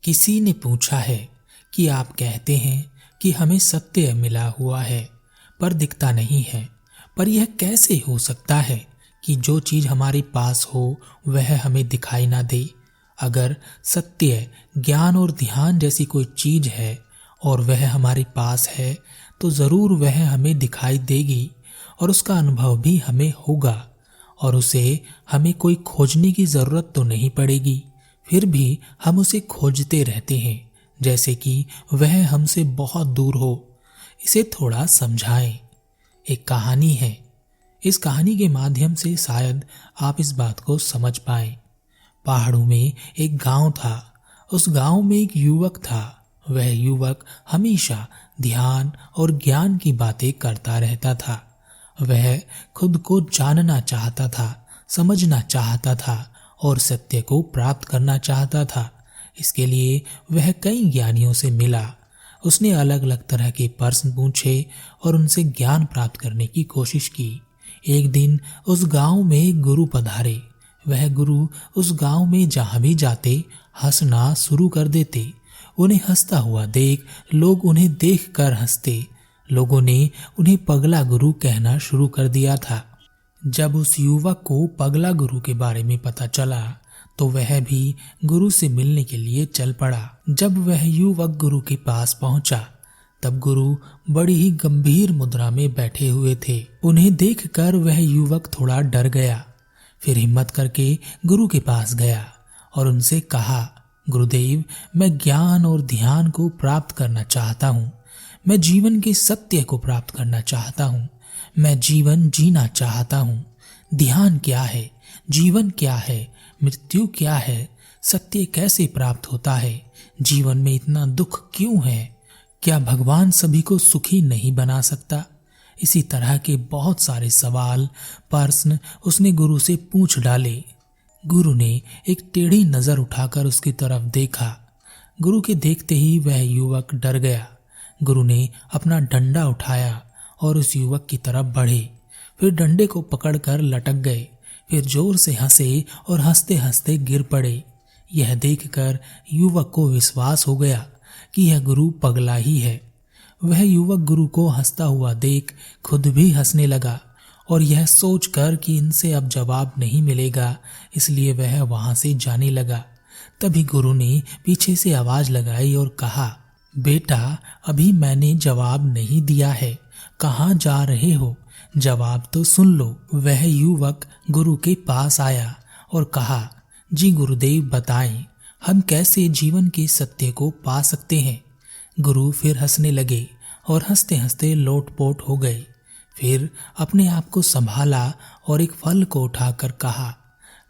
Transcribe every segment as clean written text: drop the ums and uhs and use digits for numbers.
किसी ने पूछा है कि आप कहते हैं कि हमें सत्य मिला हुआ है पर दिखता नहीं है, पर यह कैसे हो सकता है कि जो चीज हमारे पास हो वह हमें दिखाई ना दे। अगर सत्य, ज्ञान और ध्यान जैसी कोई चीज है और वह हमारे पास है तो जरूर वह हमें दिखाई देगी और उसका अनुभव भी हमें होगा और उसे हमें कोई खोजने की जरूरत तो नहीं पड़ेगी। फिर भी हम उसे खोजते रहते हैं जैसे कि वह हमसे बहुत दूर हो। इसे थोड़ा समझाएं। एक कहानी है। इस कहानी के माध्यम से शायद आप इस बात को समझ पाएं। पहाड़ों में एक गांव था। उस गांव में एक युवक था। वह युवक हमेशा ध्यान और ज्ञान की बातें करता रहता था। वह खुद को जानना चाहता था, समझना चाहता था और सत्य को प्राप्त करना चाहता था। इसके लिए वह कई ज्ञानियों से मिला। उसने अलग अलग तरह के प्रश्न पूछे और उनसे ज्ञान प्राप्त करने की कोशिश की। एक दिन उस गांव में एक गुरु पधारे। वह गुरु उस गांव में जहां भी जाते हंसना शुरू कर देते। उन्हें हंसता हुआ देख लोग उन्हें देखकर हंसते। लोगों ने उन्हें पगला गुरु कहना शुरू कर दिया था। जब उस युवक को पगला गुरु के बारे में पता चला तो वह भी गुरु से मिलने के लिए चल पड़ा। जब वह युवक गुरु के पास पहुंचा तब गुरु बड़ी ही गंभीर मुद्रा में बैठे हुए थे। उन्हें देखकर वह युवक थोड़ा डर गया। फिर हिम्मत करके गुरु के पास गया और उनसे कहा, गुरुदेव, मैं ज्ञान और ध्यान को प्राप्त करना चाहता हूँ। मैं जीवन के सत्य को प्राप्त करना चाहता हूँ। मैं जीवन जीना चाहता हूँ। ध्यान क्या है? जीवन क्या है? मृत्यु क्या है? सत्य कैसे प्राप्त होता है? जीवन में इतना दुख क्यों है? क्या भगवान सभी को सुखी नहीं बना सकता? इसी तरह के बहुत सारे सवाल, प्रश्न उसने गुरु से पूछ डाले। गुरु ने एक टेढ़ी नजर उठाकर उसकी तरफ देखा। गुरु के देखते ही वह युवक डर गया। गुरु ने अपना डंडा उठाया और उस युवक की तरफ बढ़े। फिर डंडे को पकड़कर लटक गए। फिर जोर से हंसे और हंसते हंसते गिर पड़े। यह देखकर युवक को विश्वास हो गया कि यह गुरु पगला ही है। वह युवक गुरु को हंसता हुआ देख खुद भी हंसने लगा और यह सोचकर कि इनसे अब जवाब नहीं मिलेगा, इसलिए वह वहां से जाने लगा। तभी गुरु ने पीछे से आवाज लगाई और कहा, बेटा, अभी मैंने जवाब नहीं दिया है। कहाँ जा रहे हो? जवाब तो सुन लो। वह युवक गुरु के पास आया और कहा, जी गुरुदेव, बताएं, हम कैसे जीवन के सत्य को पा सकते हैं? गुरु फिर हंसने लगे और हंसते हंसते लोटपोट हो गए। फिर अपने आप को संभाला और एक फल को उठाकर कहा,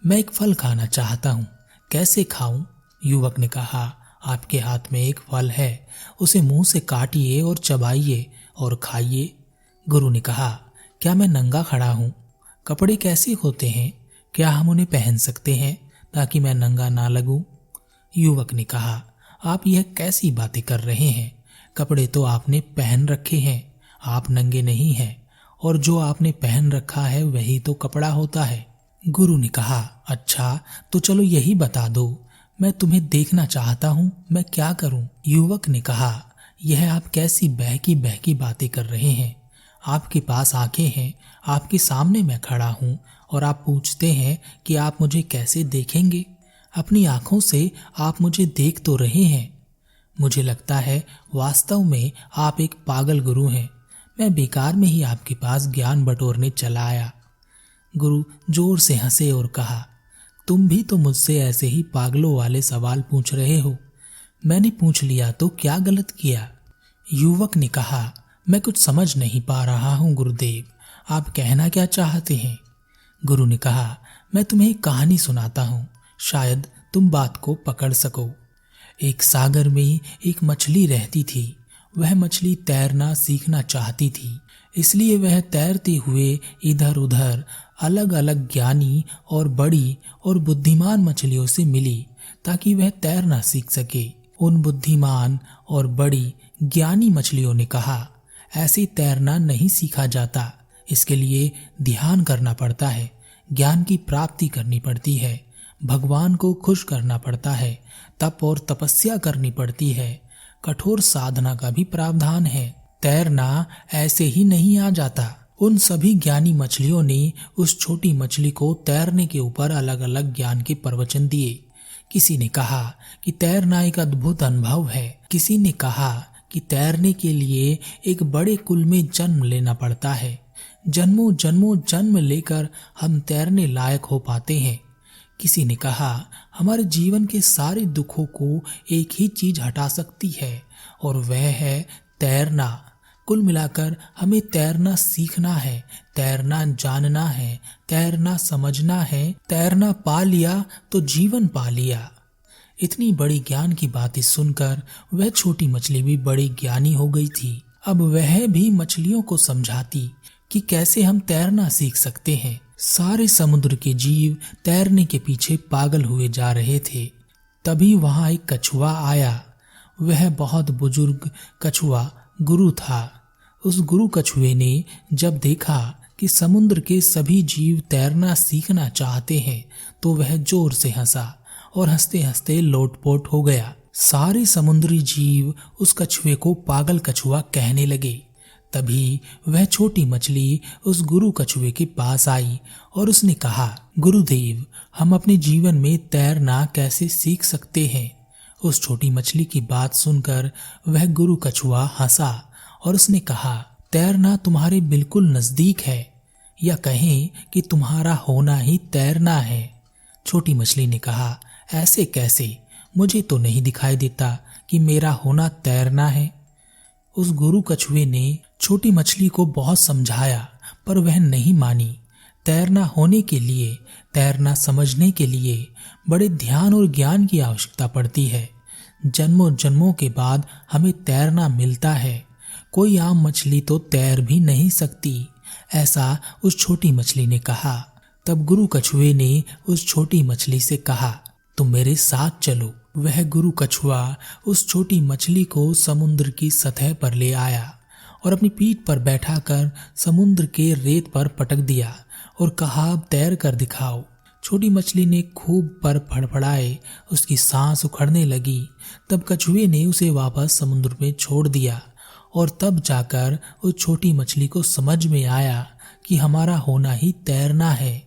मैं एक फल खाना चाहता हूँ। कैसे खाऊं? युवक ने कहा, आपके हाथ में एक फल है, उसे मुंह से काटिए और चबाइए और खाइए। गुरु ने कहा, क्या मैं नंगा खड़ा हूँ? कपड़े कैसे होते हैं? क्या हम उन्हें पहन सकते हैं ताकि मैं नंगा ना लगूं? युवक ने कहा, आप यह कैसी बातें कर रहे हैं? कपड़े तो आपने पहन रखे हैं, आप नंगे नहीं हैं, और जो आपने पहन रखा है वही तो कपड़ा होता है। गुरु ने कहा, अच्छा तो चलो यही बता दो, मैं तुम्हें देखना चाहता हूँ, मैं क्या करूँ? युवक ने कहा, यह आप कैसी बहकी बहकी बातें कर रहे हैं? आपके पास आंखें हैं, आपके सामने मैं खड़ा हूँ और आप पूछते हैं कि आप मुझे कैसे देखेंगे? अपनी आंखों से आप मुझे देख तो रहे हैं। मुझे लगता है वास्तव में आप एक पागल गुरु हैं। मैं बेकार में ही आपके पास ज्ञान बटोरने चला आया। गुरु जोर से हंसे और कहा, तुम भी तो मुझसे ऐसे ही पागलों वाले सवाल पूछ रहे हो। मैंने पूछ लिया तो क्या गलत किया? युवक ने कहा, मैं कुछ समझ नहीं पा रहा हूँ गुरुदेव, आप कहना क्या चाहते हैं? गुरु ने कहा, मैं तुम्हें एक कहानी सुनाता हूँ, शायद तुम बात को पकड़ सको। एक सागर में एक मछली रहती थी। वह मछली तैरना सीखना चाहती थी, इसलिए वह तैरते हुए इधर उधर अलग अलग ज्ञानी और बड़ी और बुद्धिमान मछलियों से मिली ताकि वह तैरना सीख सके। उन बुद्धिमान और बड़ी ज्ञानी मछलियों ने कहा, ऐसे तैरना नहीं सीखा जाता, इसके लिए ध्यान करना पड़ता है, ज्ञान की प्राप्ति करनी पड़ती है। भगवान को खुश करना पड़ता है, तप और तपस्या करनी पड़ती है, कठोर साधना का भी प्रावधान है। तैरना ऐसे ही नहीं आ जाता। उन सभी ज्ञानी मछलियों ने उस छोटी मछली को तैरने के ऊपर अलग अलग ज्ञान के प्रवचन दिए। किसी ने कहा कि तैरना एक अद्भुत अनुभव है, किसी ने कहा कि तैरने के लिए एक बड़े कुल में जन्म लेना पड़ता है, जन्मों जन्मों जन्म लेकर हम तैरने लायक हो पाते हैं। किसी ने कहा हमारे जीवन के सारे दुखों को एक ही चीज हटा सकती है और वह है तैरना। कुल मिलाकर हमें तैरना सीखना है, तैरना जानना है, तैरना समझना है। तैरना पा लिया तो जीवन पा लिया। इतनी बड़ी ज्ञान की बातें सुनकर वह छोटी मछली भी बड़ी ज्ञानी हो गई थी। अब वह भी मछलियों को समझाती कि कैसे हम तैरना सीख सकते हैं। सारे समुद्र के जीव तैरने के पीछे पागल हुए जा रहे थे। तभी वहां एक कछुआ आया। वह बहुत बुजुर्ग कछुआ गुरु था। उस गुरु कछुए ने जब देखा कि समुद्र के सभी जीव तैरना सीखना चाहते हैं तो वह जोर से हंसा और हंसते हंसते लोटपोट हो गया। सारे समुद्री जीव उस कछुए को पागल कछुआ कहने लगे। तभी वह छोटी मछली उस गुरु कछुए के पास आई और उसने कहा, गुरुदेव, हम अपने जीवन में तैरना कैसे सीख सकते हैं? उस छोटी मछली की बात सुनकर वह गुरु कछुआ हंसा और उसने कहा, तैरना तुम्हारे बिल्कुल नजदीक है, या कहें कि तुम्हारा होना ही तैरना है। छोटी मछली ने कहा, ऐसे कैसे? मुझे तो नहीं दिखाई देता कि मेरा होना तैरना है। उस गुरु कछुए ने छोटी मछली को बहुत समझाया पर वह नहीं मानी। तैरना होने के लिए, तैरना समझने के लिए बड़े ध्यान और ज्ञान की आवश्यकता पड़ती है। जन्मों जन्मों के बाद हमें तैरना मिलता है। कोई आम मछली तो तैर भी नहीं सकती, ऐसा उस छोटी मछली ने कहा। तब गुरु कछुए ने उस छोटी मछली से कहा, तुम मेरे साथ चलो। वह गुरु कछुआ उस छोटी मछली को समुद्र की सतह पर ले आया और अपनी पीठ पर बैठाकर समुद्र के रेत पर पटक दिया और कहा, अब तैर कर दिखाओ। छोटी मछली ने खूब पर फड़फड़ाए, उसकी सांस उखड़ने लगी। तब कछुए ने उसे वापस समुद्र में छोड़ दिया और तब जाकर उस छोटी मछली को समझ में आया कि हमारा होना ही तैरना है।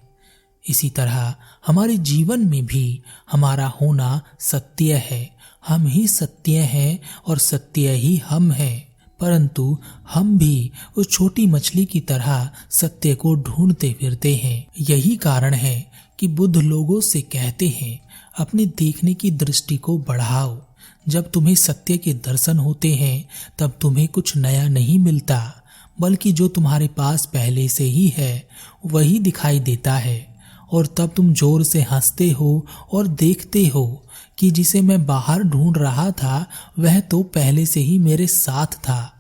इसी तरह हमारे जीवन में भी हमारा होना सत्य है। हम ही सत्य हैं और सत्य ही हम हैं। परंतु हम भी उस छोटी मछली की तरह सत्य को ढूंढते फिरते हैं। यही कारण है कि बुद्ध लोगों से कहते हैं, अपने देखने की दृष्टि को बढ़ाओ। जब तुम्हें सत्य के दर्शन होते हैं तब तुम्हें कुछ नया नहीं मिलता, बल्कि जो तुम्हारे पास पहले से ही है वही दिखाई देता है। और तब तुम जोर से हंसते हो और देखते हो कि जिसे मैं बाहर ढूंढ रहा था वह तो पहले से ही मेरे साथ था।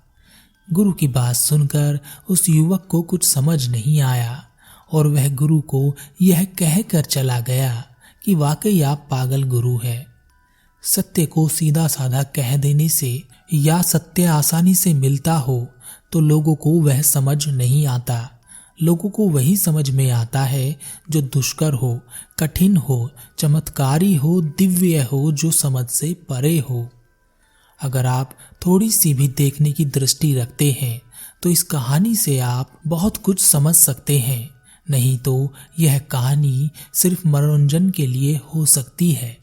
गुरु की बात सुनकर उस युवक को कुछ समझ नहीं आया और वह गुरु को यह कहकर चला गया कि वाकई आप पागल गुरु हैं। सत्य को सीधा साधा कह देने से या सत्य आसानी से मिलता हो तो लोगों को वह समझ नहीं आता। लोगों को वही समझ में आता है जो दुष्कर हो, कठिन हो, चमत्कारी हो, दिव्य हो, जो समझ से परे हो। अगर आप थोड़ी सी भी देखने की दृष्टि रखते हैं तो इस कहानी से आप बहुत कुछ समझ सकते हैं, नहीं तो यह कहानी सिर्फ मनोरंजन के लिए हो सकती है।